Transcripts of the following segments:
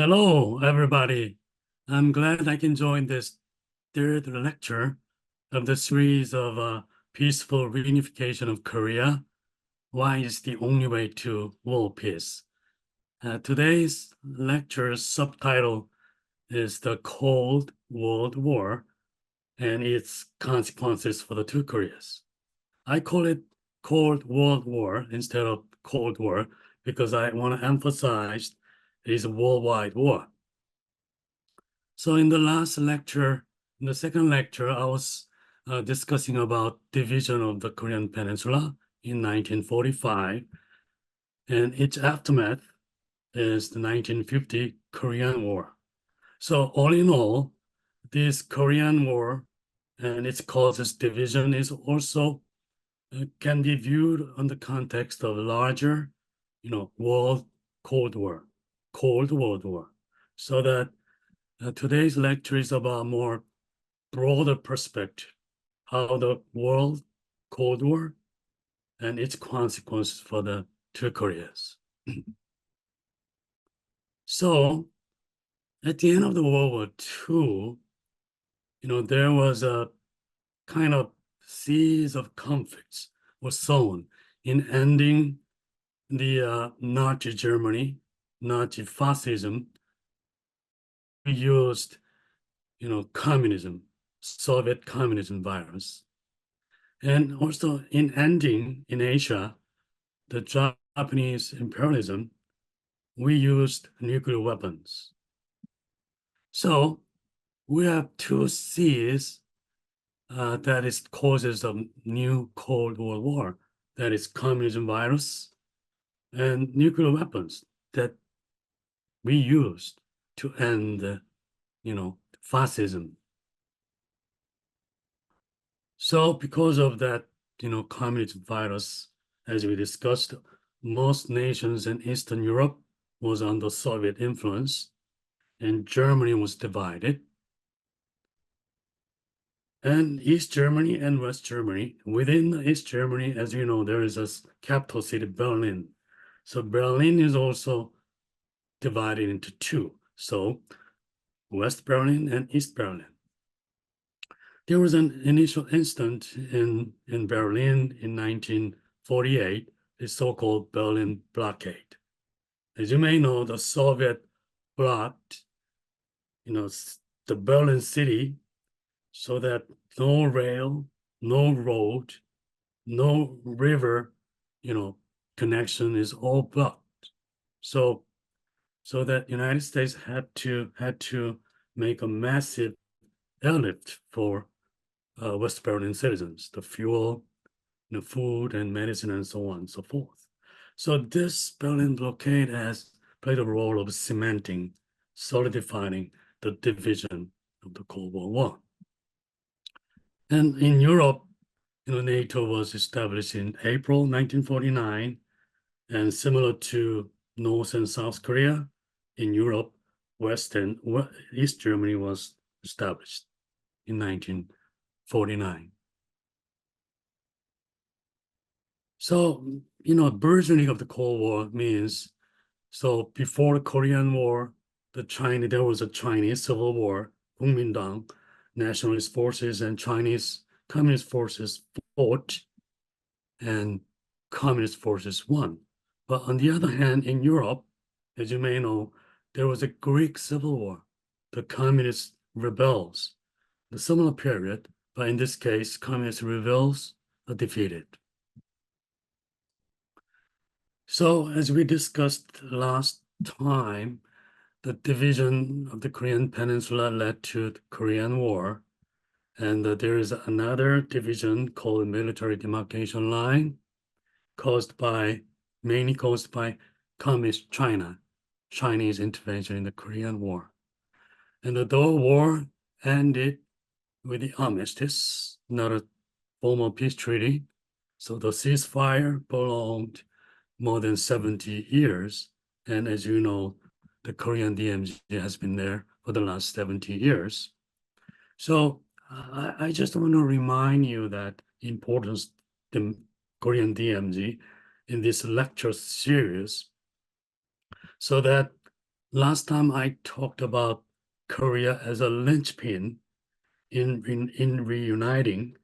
Hello, everybody. I'm glad I can join this third lecture of the series of peaceful reunification of Korea. Why is the only way to world peace? Today's lecture's subtitle is The Cold World War and its consequences for the two Koreas. I call it Cold World War instead of Cold War because I want to emphasize it is a worldwide war. So in the last lecture, in the second lecture, I was discussing about division of the Korean Peninsula in 1945, and its aftermath is the 1950 Korean War. So all in all, this Korean War and its causes division is also can be viewed on the context of larger, world Cold War, Cold World War. So that today's lecture is about more broader perspective, how the world Cold War and its consequences for the two Koreas. So at the end of the World War II, there was a kind of series of conflicts was sown in ending the Nazi Germany, Nazi fascism. We used, communism, Soviet communism virus. And also in ending in Asia, the Japanese imperialism, we used nuclear weapons. So we have two C's that is causes of new Cold World War. That is communism virus and nuclear weapons that we used to end, fascism. So because of that, communism virus, as we discussed, most nations in Eastern Europe was under Soviet influence, and Germany was divided. And East Germany and West Germany, within East Germany, as you know, there is a capital city, Berlin. So Berlin is also divided into two. So West Berlin and East Berlin. There was an initial incident in Berlin in 1948, the so-called Berlin blockade. As you may know, the Soviet blocked, the Berlin city so that no rail, no road, no river, connection is all blocked. So that United States had to make a massive airlift for West Berlin citizens, the fuel, food and medicine and so on and so forth. So this Berlin blockade has played a role of cementing, solidifying the division of the Cold War. And in Europe, NATO was established in April 1949, and similar to North and South Korea, in Europe, West and East Germany was established in 1949. So, burgeoning of the Cold War means, so before the Korean War, there was a Chinese Civil War, Kuomintang, nationalist forces and Chinese communist forces fought, and communist forces won. But on the other hand, in Europe, as you may know, there was a Greek Civil War, the communist rebels, the similar period, but in this case, communist rebels are defeated. So as we discussed last time, the division of the Korean Peninsula led to the Korean War. And there is another division called military demarcation line mainly caused by communist China, Chinese intervention in the Korean War. And the war ended with the armistice, not a formal peace treaty. So the ceasefire prolonged more than 70 years. And as you know, the Korean DMZ has been there for the last 70 years. So I just want to remind you that importance the Korean DMZ in this lecture series, so that last time I talked about Korea as a linchpin in reuniting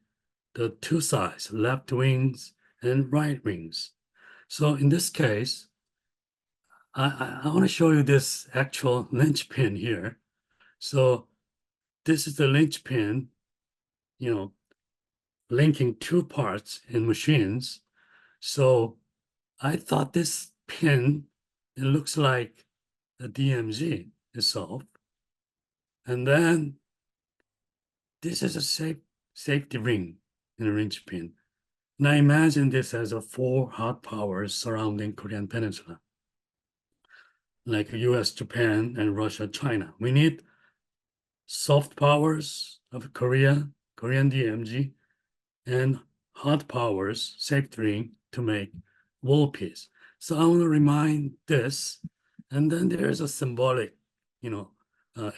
the two sides, left wings and right wings. So in this case, I want to show you this actual linchpin here. So this is the linchpin, you know, linking two parts in machines. So I thought this pin, it looks like a DMZ itself. And then this is a safety ring in a linchpin. Now imagine this as a four hot powers surrounding Korean Peninsula, like US, Japan, and Russia, China. We need soft powers of Korea, Korean DMZ, and hot powers, safety ring to make world peace. So I want to remind this, and then there's a symbolic,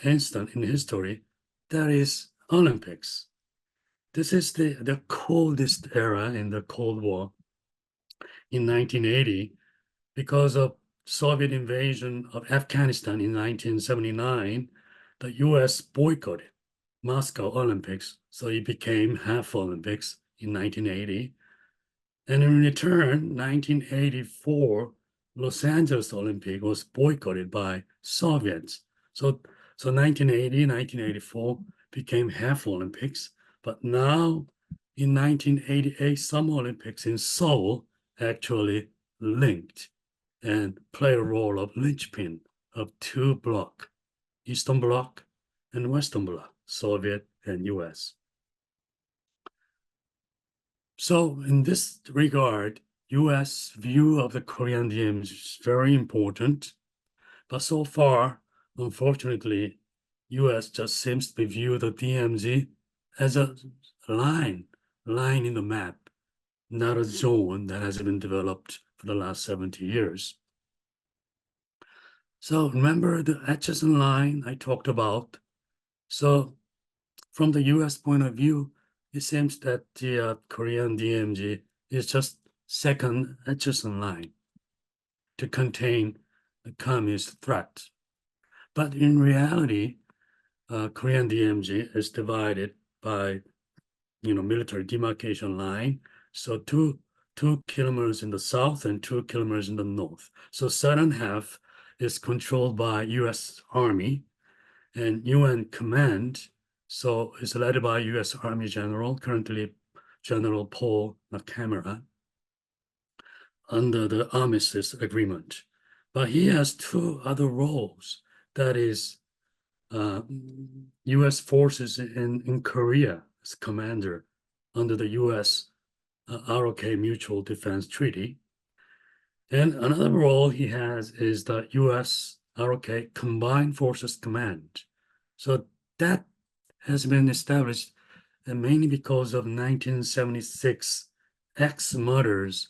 instant in history, that is Olympics. This is the coldest era in the Cold War in 1980 because of Soviet invasion of Afghanistan in 1979. The US boycotted Moscow Olympics, so it became half Olympics in 1980. And in return, 1984, Los Angeles Olympic was boycotted by Soviets. So, so 1980, 1984 became half Olympics. But now in 1988, some Olympics in Seoul actually linked and play a role of linchpin of two blocs, Eastern Bloc and Western Bloc, Soviet and US. So in this regard, US view of the Korean DMZ is very important. But so far, unfortunately, US just seems to view the DMZ as a line, line in the map, not a zone that has been developed for the last 70 years. So remember the Atchison line I talked about. So from the US point of view, it seems that the Korean DMZ is just second Atchison line to contain the communist threat. But in reality, Korean DMZ is divided by military demarcation line. So two kilometers in the south and 2 kilometers in the north. So southern half is controlled by US Army and UN command. So it's led by US Army General, currently General Paul Nakamura, under the armistice agreement. But he has two other roles. That is US forces in Korea as commander under the US ROK Mutual Defense Treaty. And another role he has is the US ROK Combined Forces Command. So that has been established mainly because of 1976 ex-murders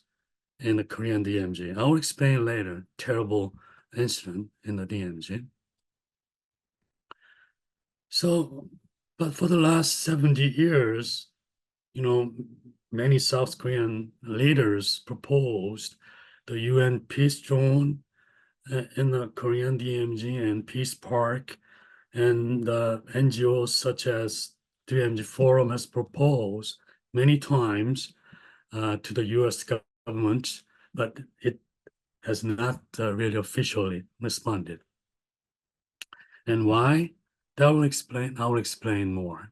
in the Korean DMZ. I'll explain later, terrible incident in the DMZ. So, but for the last 70 years, many South Korean leaders proposed the UN peace zone in the Korean DMZ and Peace Park, and NGOs such as DMZ Forum has proposed many times to the US government, but it has not really officially responded. And why? I will explain more.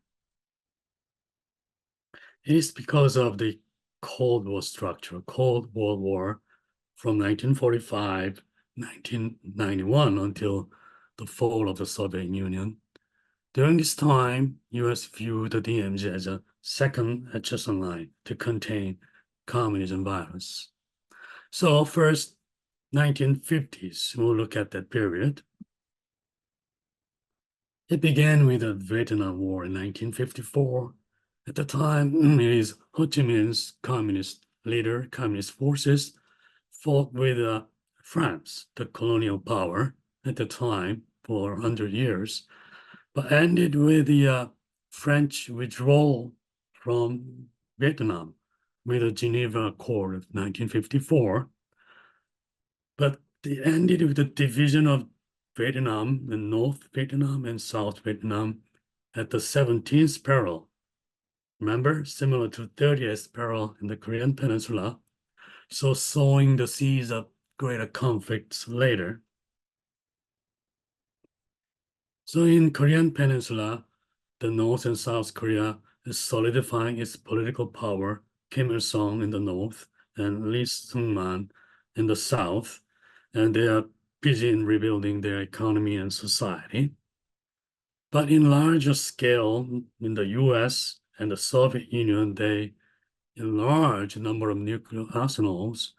It is because of the Cold War structure, Cold World War from 1945, 1991 until the fall of the Soviet Union. During this time, US viewed the DMZ as a second adjacent line to contain communism violence. So first, 1950s, we'll look at that period. It began with the Vietnam War in 1954. At the time, it is Ho Chi Minh's communist leader, communist forces, fought with France, the colonial power at the time for 100 years, but ended with the French withdrawal from Vietnam with the Geneva Accord of 1954. But they ended with the division of Vietnam and North Vietnam and South Vietnam at the 17th parallel. Remember, similar to 30th parallel in the Korean Peninsula. So sowing the seeds of greater conflicts later. So in Korean Peninsula, the North and South Korea is solidifying its political power. Kim Il-sung in the north and Lee Sung-man in the south, and they are busy in rebuilding their economy and society. But in larger scale, in the US and the Soviet Union, they enlarge the number of nuclear arsenals,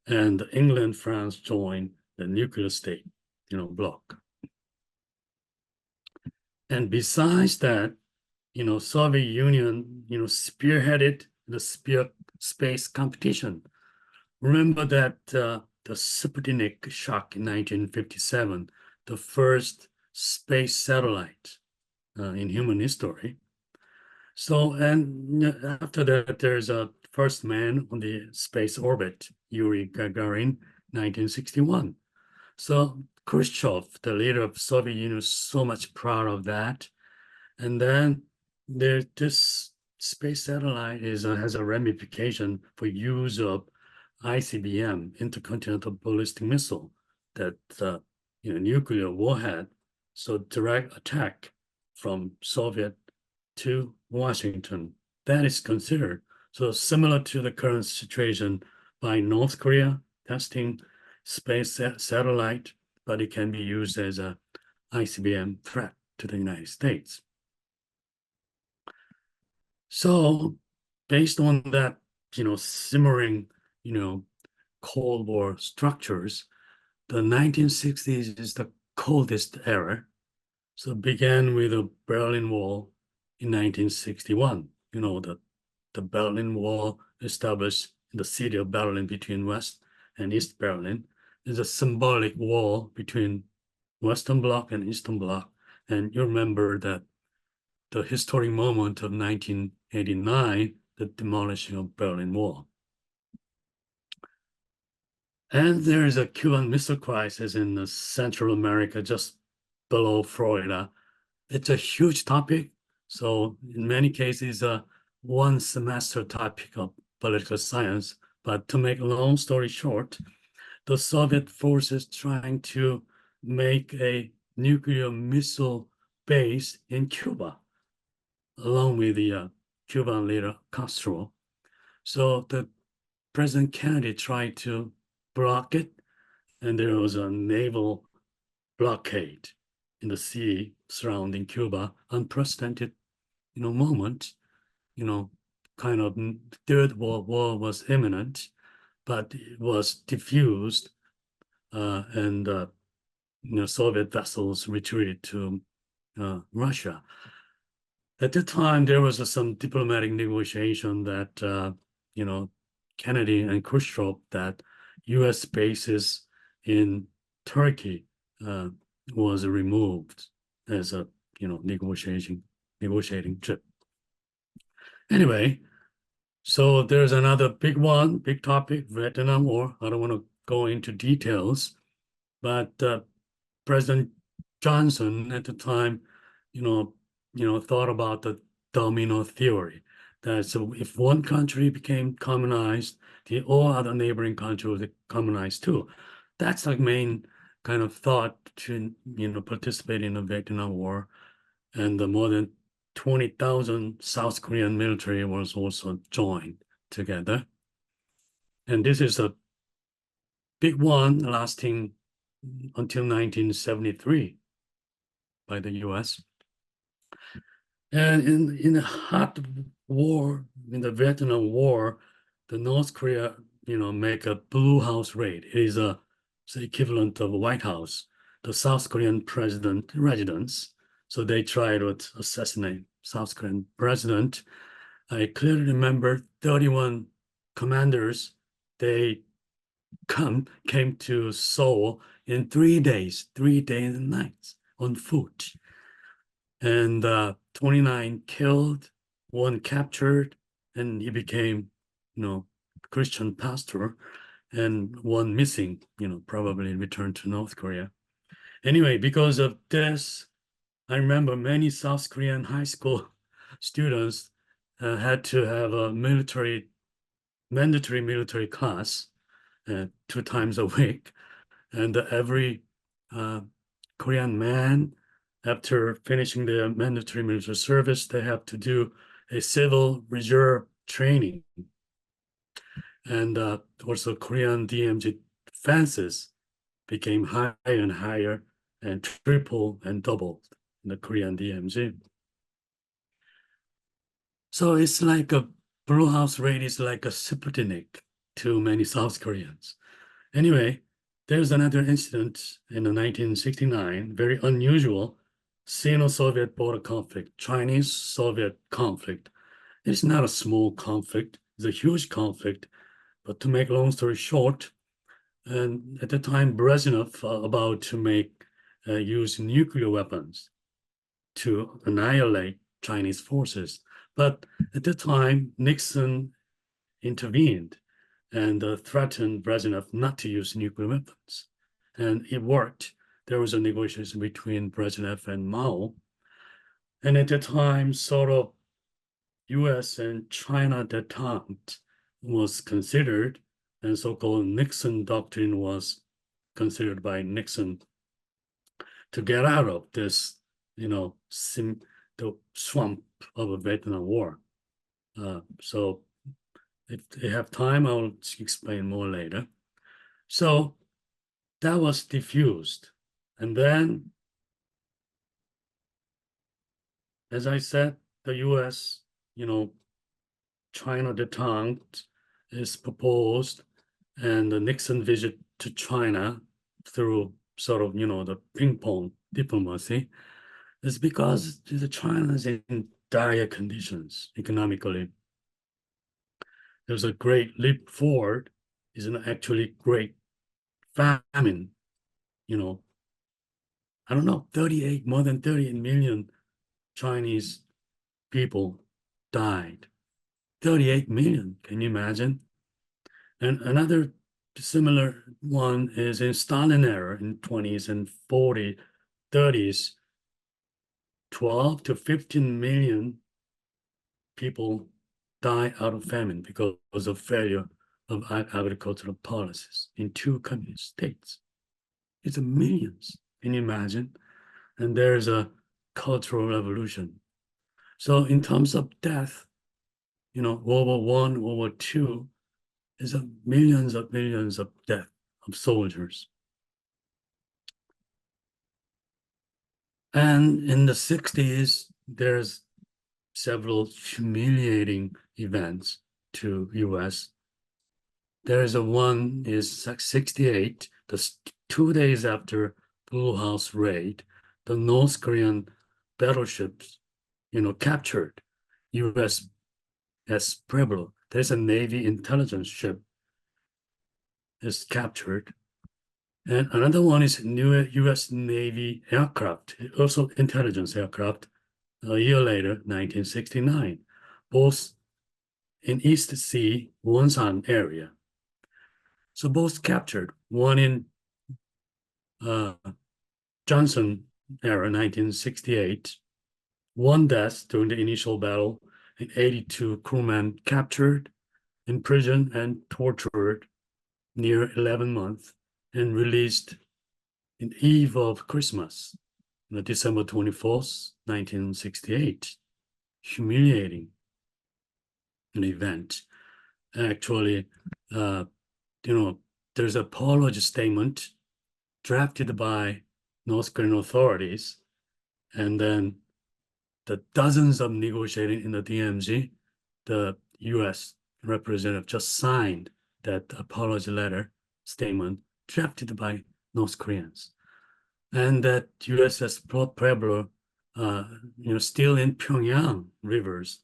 and England, France joined the nuclear state, bloc. And besides that, Soviet Union, spearheaded the space competition. Remember that the Sputnik shock in 1957, the first space satellite in human history. So, and after that, there's a first man on the space orbit, Yuri Gagarin, 1961. So Khrushchev, the leader of Soviet Union, is so much proud of that. And then this space satellite has a ramification for use of ICBM, intercontinental ballistic missile, that nuclear warhead. So direct attack from Soviet to Washington, that is considered. So similar to the current situation by North Korea testing space satellite, but it can be used as a ICBM threat to the United States. So based on that, simmering, Cold War structures, the 1960s is the coldest era. So it began with the Berlin Wall in 1961. The Berlin Wall established in the city of Berlin between West and East Berlin is a symbolic wall between Western Bloc and Eastern Bloc. And you remember that the historic moment of 1989, the demolishing of Berlin Wall. And there is a Cuban Missile Crisis in Central America, just below Florida. It's a huge topic. So in many cases, one semester topic of political science. But to make a long story short, the Soviet forces trying to make a nuclear missile base in Cuba, along with the Cuban leader Castro. So the President Kennedy tried to block it, and there was a naval blockade in the sea surrounding Cuba, unprecedented, moment, kind of Third World War was imminent, but it was diffused, and Soviet vessels retreated to Russia. At the time, there was some diplomatic negotiation that, Kennedy and Khrushchev, that U.S. bases in Turkey was removed as a, negotiating chip. Anyway, so there's another big topic, Vietnam War. I don't want to go into details, but President Johnson at the time, thought about the domino theory. That so if one country became communized, all other neighboring countries would communize too. That's the main kind of thought to participate in the Vietnam War, and the more than 20,000 South Korean military was also joined together. And this is a big one lasting until 1973 by the US. And in the hot war, in the Vietnam War, the North Korea, make a blue house raid. It is the equivalent of a White House, the South Korean president residence. So they tried to assassinate South Korean president. I clearly remember 31 commanders, they came to Seoul in 3 days and nights on foot. And 29 killed, 1 captured, and he became, Christian pastor, and 1 missing, probably returned to North Korea. Anyway, because of this, I remember many South Korean high school students had to have a mandatory military class 2 times a week. And every uh, Korean man, after finishing their mandatory military service, they have to do a civil reserve training. And also Korean DMZ fences became higher and higher and triple and doubled in the Korean DMZ. So it's like a Blue House raid is like a Sputnik to many South Koreans. Anyway, there's another incident in the 1969, very unusual Sino-Soviet border conflict, Chinese-Soviet conflict. It's not a small conflict, it's a huge conflict. But to make long story short, and at the time, Brezhnev about to use nuclear weapons to annihilate Chinese forces. But at the time, Nixon intervened and threatened Brezhnev not to use nuclear weapons. And it worked. There was a negotiation between Brezhnev and Mao. And at the time, sort of US and China detente was considered, and so-called Nixon doctrine was considered by Nixon to get out of this, the swamp of a Vietnam War. So if they have time, I'll explain more later. So that was diffused. And then, as I said, the US, China detente is proposed, and the Nixon visit to China through sort of, the ping pong diplomacy is because the China is in dire conditions economically. There's a great leap forward, is an actually great famine, I don't know, more than 38 million Chinese people died. 38 million, can you imagine? And another similar one is in Stalin era in 20s and 40s, 30s, 12 to 15 million people die out of famine because of failure of agricultural policies in 2 communist states. It's a millions, can you imagine? And there's a cultural revolution. So in terms of death, World War I, World War II is a millions of death of soldiers. And in the 60s, there's several humiliating events to US. There is a one is 68, 2 days after Blue House raid, the North Korean battleships, captured USS Pueblo. There's a Navy intelligence ship is captured. And another one is new US Navy aircraft, also intelligence aircraft, a year later, 1969, both in East Sea, Wonsan area. So both captured, one in uh, Johnson era, 1968, one death during the initial battle, and 82 crewmen captured, imprisoned, and tortured near 11 months, and released in eve of Christmas, December 24th, 1968. Humiliating an event. Actually, there's an apology statement drafted by North Korean authorities, and then the dozens of negotiating in the DMZ, the US representative just signed that apology letter statement drafted by North Koreans. And that USS Pueblo, still in Pyongyang rivers,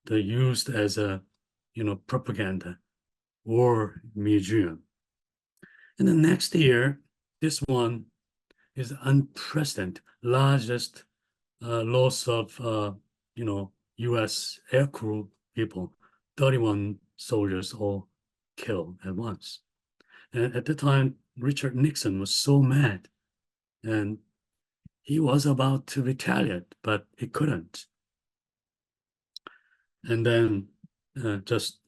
they're used as a, propaganda war museum. And the next year, this one is unprecedented, largest loss of, U.S. aircrew people, 31 soldiers all killed at once. And at the time, Richard Nixon was so mad and he was about to retaliate, but he couldn't. And then just,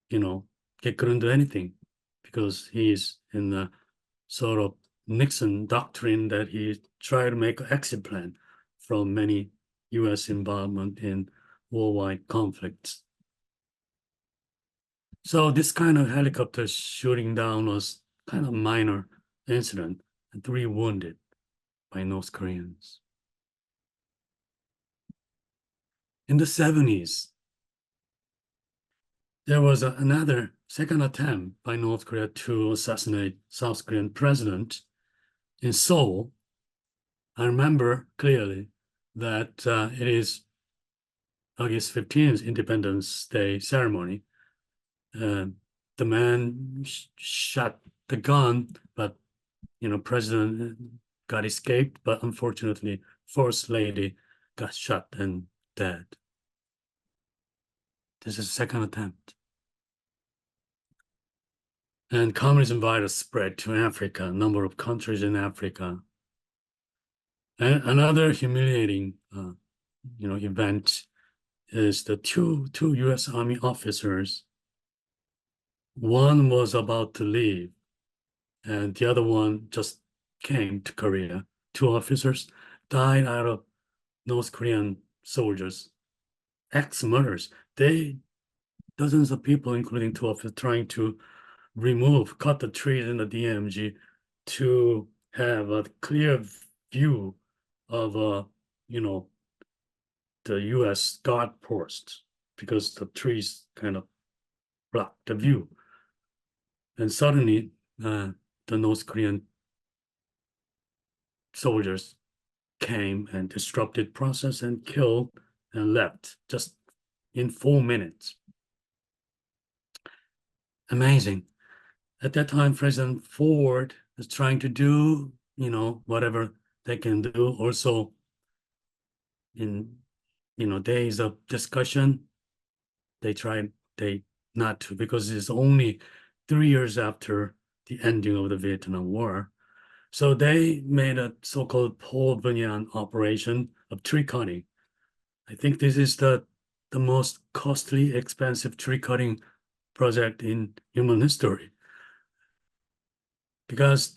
he couldn't do anything because he's in the sort of Nixon doctrine that he tried to make an exit plan from many US involvement in worldwide conflicts. So this kind of helicopter shooting down was kind of minor incident, and 3 wounded by North Koreans. In the 70s, there was another second attempt by North Korea to assassinate South Korean president in Seoul. I remember clearly that it is August 15th, Independence Day ceremony. The man shot the gun, but president got escaped, but unfortunately, First Lady got shot and dead. This is the second attempt. And communism virus spread to Africa, a number of countries in Africa. And another humiliating, event is the two U.S. Army officers. One was about to leave, and the other one just came to Korea. 2 officers died out of North Korean soldiers, ex-murderers. Dozens of people, including 2 officers, trying to cut the trees in the DMZ to have a clear view of, the U.S. guard post, because the trees kind of block the view. And suddenly, the North Korean soldiers came and disrupted process and killed and left just in 4 minutes. Amazing. At that time, President Ford was trying to do, whatever they can do. Also, in, days of discussion, they not to, because it's only 3 years after the ending of the Vietnam War. So they made a so-called Paul Bunyan operation of tree cutting. I think this is the most costly, expensive tree cutting project in human history, because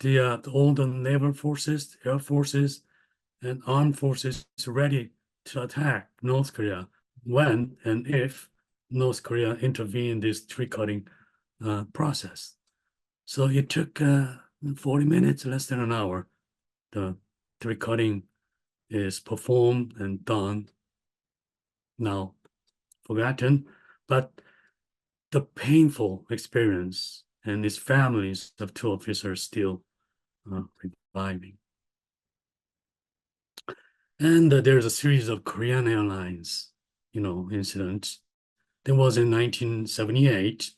all the naval forces, air forces, and armed forces ready to attack North Korea when and if North Korea intervened in this tree cutting process. So it took 40 minutes, less than an hour. The tree cutting is performed and done, now forgotten, but the painful experience and his families of 2 officers still reviving. And there's a series of Korean Airlines, incidents. There was in 1978,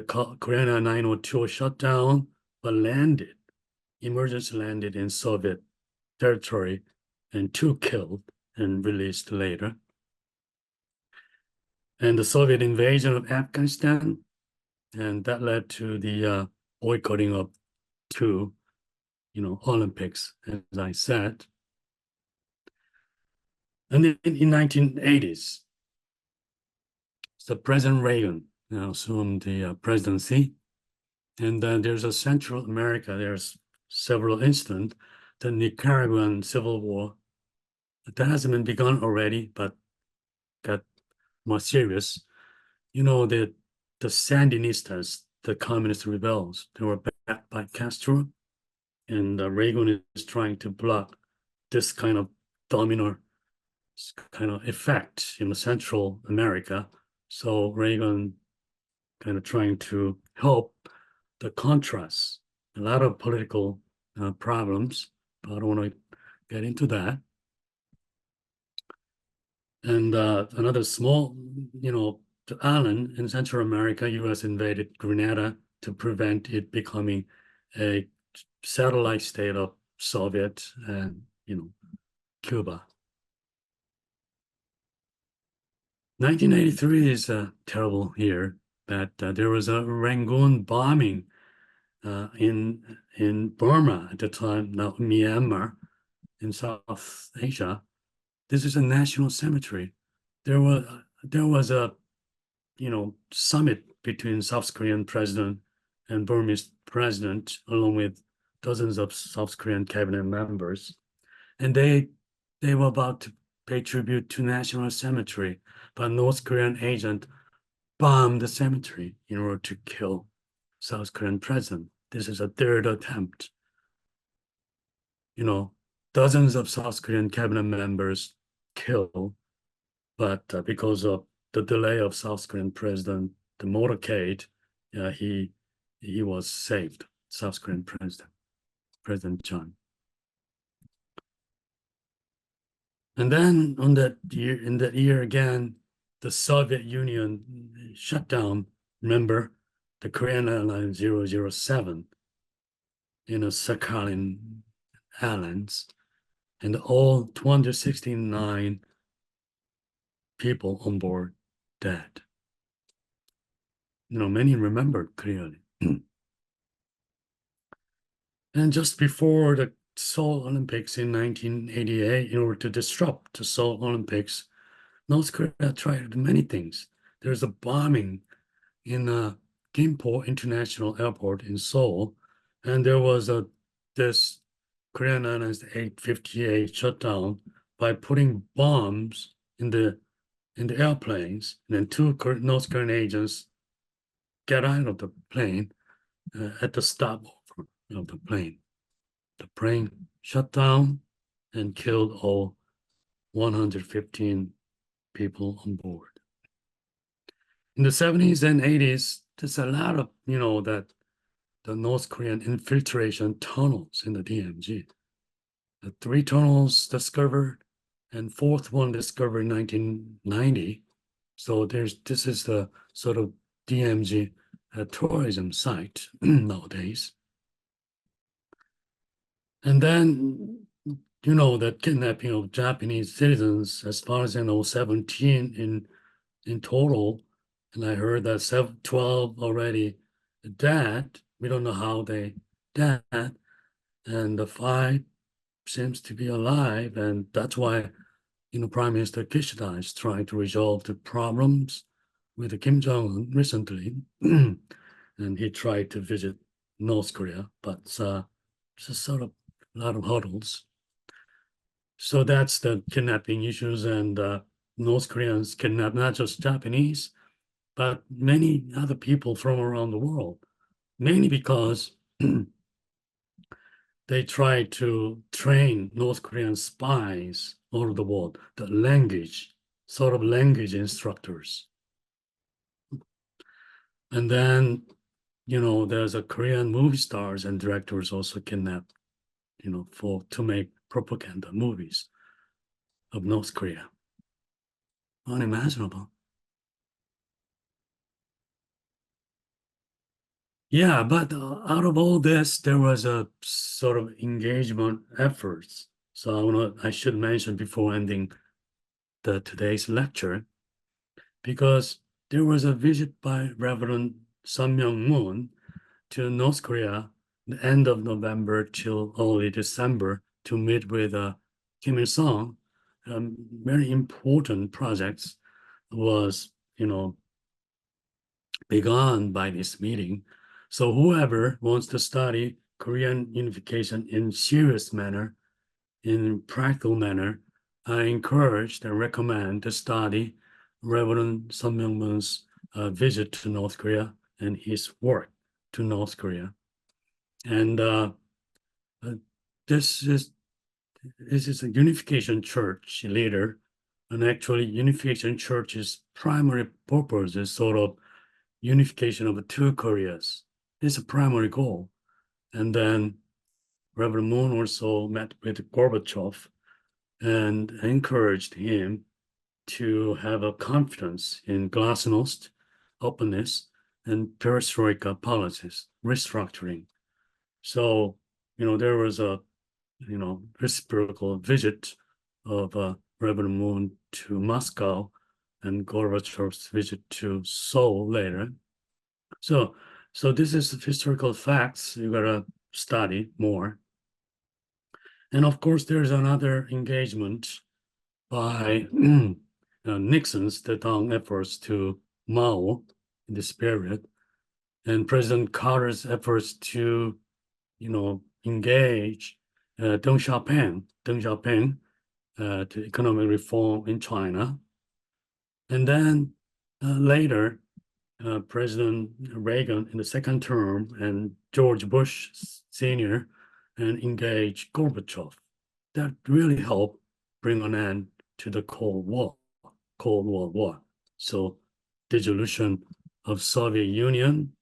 Korean Air 902 shut down, but emergency landed in Soviet territory, and 2 killed and released later. And the Soviet invasion of Afghanistan, and that led to the boycotting of 2, Olympics, as I said. And in 1980s, so President Reagan assumed the presidency, and then there's a Central America. There's several incidents. The Nicaraguan Civil War, that hasn't been begun already, but got more serious. The Sandinistas, the communist rebels, they were backed by Castro, and Reagan is trying to block this kind of domino kind of effect in Central America. So Reagan kind of trying to help the Contras, a lot of political problems, but I don't want to get into that. And another small, island in Central America, U.S. invaded Grenada to prevent it becoming a satellite state of Soviet and, Cuba. 1983 is a terrible year, that there was a Rangoon bombing in Burma at the time, now Myanmar, in South Asia. This is a national cemetery. There was a summit between South Korean president and Burmese president, along with dozens of South Korean cabinet members, and they were about to pay tribute to national cemetery, but North Korean agent bombed the cemetery in order to kill South Korean president. This is a third attempt. Dozens of South Korean cabinet members killed, but because of the delay of South Korean president, the motorcade, he was saved. South Korean President John. And then in that year again, the Soviet Union shut down. Remember, the Korean Airline 007 in a Sakhalin Islands, and all 269 people on board dead. Many remembered clearly. And just before the Seoul Olympics in 1988, in order to disrupt the Seoul Olympics, North Korea tried many things. There's a bombing in Gimpo International Airport in Seoul, and there was this Korean Airlines 858 shutdown by putting bombs in the airplanes, and then two North Korean agents get out of the plane at the stopover of the plane. The plane shut down and killed all 115 people on board. In the 70s and 80s, there's a lot of, that the North Korean infiltration tunnels in the DMZ. The 3 tunnels discovered, and fourth one discovered in 1990. So this is the sort of DMZ tourism site nowadays. And then, that kidnapping of Japanese citizens, as far as I know, 17 in total. And I heard that 12 already dead. We don't know how they died. And the 5 seems to be alive. And that's why, Prime Minister Kishida is trying to resolve the problems with Kim Jong-un recently. And he tried to visit North Korea, but it's just sort of a lot of hurdles. So that's the kidnapping issues, and North Koreans kidnap not just Japanese, but many other people from around the world, mainly because they try to train North Korean spies all over the world, the sort of language instructors. And then, there's a Korean movie stars and directors also kidnapped, to make propaganda movies of North Korea. Unimaginable. Yeah, but out of all this, there was a sort of engagement efforts. So I should mention before ending today's lecture, because there was a visit by Reverend Sun Myung-moon to North Korea the end of November till early December to meet with Kim Il-sung. Very important projects was, begun by this meeting. So whoever wants to study Korean unification in serious manner, in practical manner, I encourage and recommend to study Reverend Sun Myung-moon's visit to North Korea and his work to North Korea. And this is a unification church leader, and actually unification church's primary purpose is sort of unification of the 2 Koreas. It's a primary goal. And then Reverend Moon also met with Gorbachev and encouraged him to have a confidence in glasnost, openness, and perestroika policies, restructuring. So, there was a, reciprocal visit of Reverend Moon to Moscow and Gorbachev's visit to Seoul later. So So this is historical facts you gotta study more. And of course, there's another engagement by Nixon's Detang efforts to Mao in this period, and President Carter's efforts to, engage Deng Xiaoping to economic reform in China. And then later, President Reagan in the second term and George Bush Sr. and engage Gorbachev. That really helped bring an end to the Cold World War. So dissolution of Soviet Union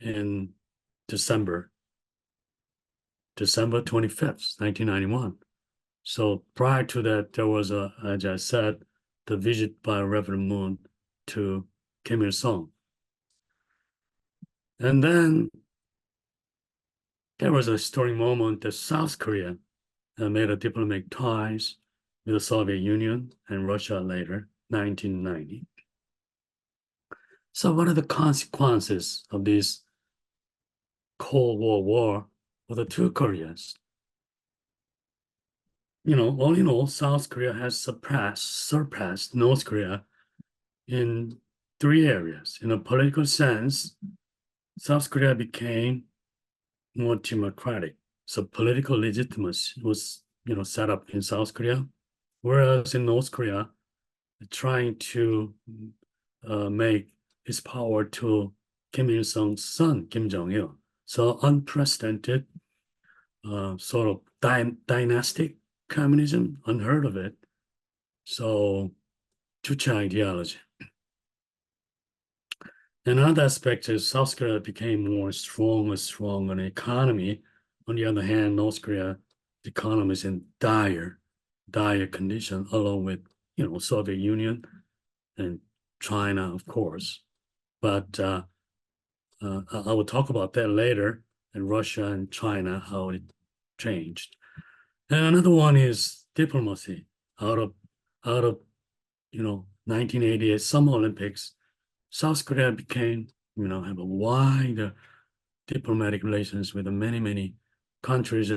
in December 25th, 1991. So prior to that, there was as I said, the visit by Reverend Moon to Kim Il-sung. And then there was a historic moment that South Korea made a diplomatic ties with the Soviet Union and Russia later, 1990. So what are the consequences of this Cold War for the two Koreas? All in all, South Korea has surpassed North Korea in three areas. In a political sense, South Korea became more democratic. So political legitimacy was, set up in South Korea, whereas in North Korea, trying to make his power to Kim Il-sung's son, Kim Jong-il. So unprecedented sort of dynastic communism, unheard of it. So Juche ideology. Another aspect is South Korea became more strong in economy. On the other hand, North Korea economy is in dire condition, along with Soviet Union and China, of course. But I will talk about that later, and Russia and China, how it changed. And another one is diplomacy. Out of 1988 Summer Olympics, South Korea became, have a wide diplomatic relations with many countries,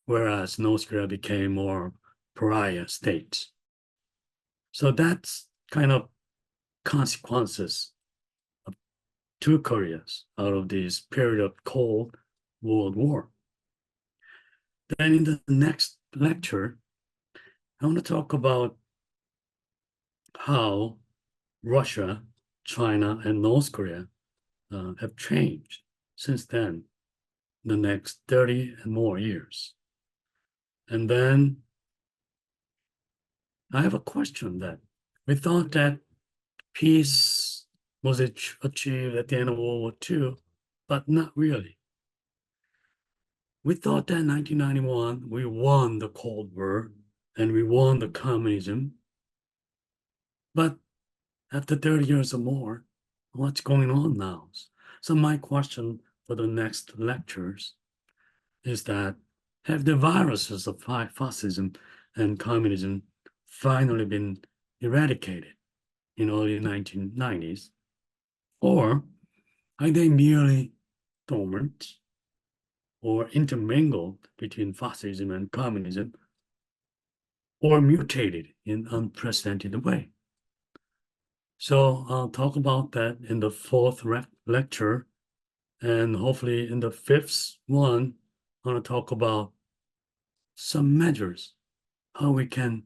whereas North Korea became more pariah states. So that's kind of consequences of two Koreas out of this period of Cold World War. Then in the next lecture, I want to talk about how Russia, China, and North Korea have changed since then, the next 30 and more years. And then I have a question that we thought that peace was achieved at the end of World War II, but not really. We thought that in 1991, we won the Cold War and we won the communism. But after 30 years or more, what's going on now? So my question for the next lectures is that have the viruses of fascism and communism finally been eradicated in early 1990s? Or are they merely dormant or intermingled between fascism and communism, or mutated in unprecedented way? So I'll talk about that in the fourth lecture, and hopefully in the fifth one, I'm going to talk about some measures, how we can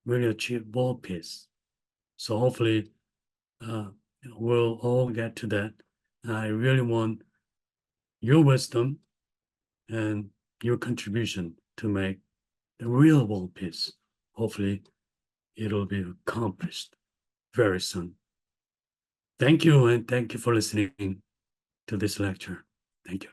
really achieve world peace. So hopefully we'll all get to that. I really want your wisdom and your contribution to make the real world peace. Hopefully it'll be accomplished very soon. Thank you, and thank you for listening to this lecture. Thank you.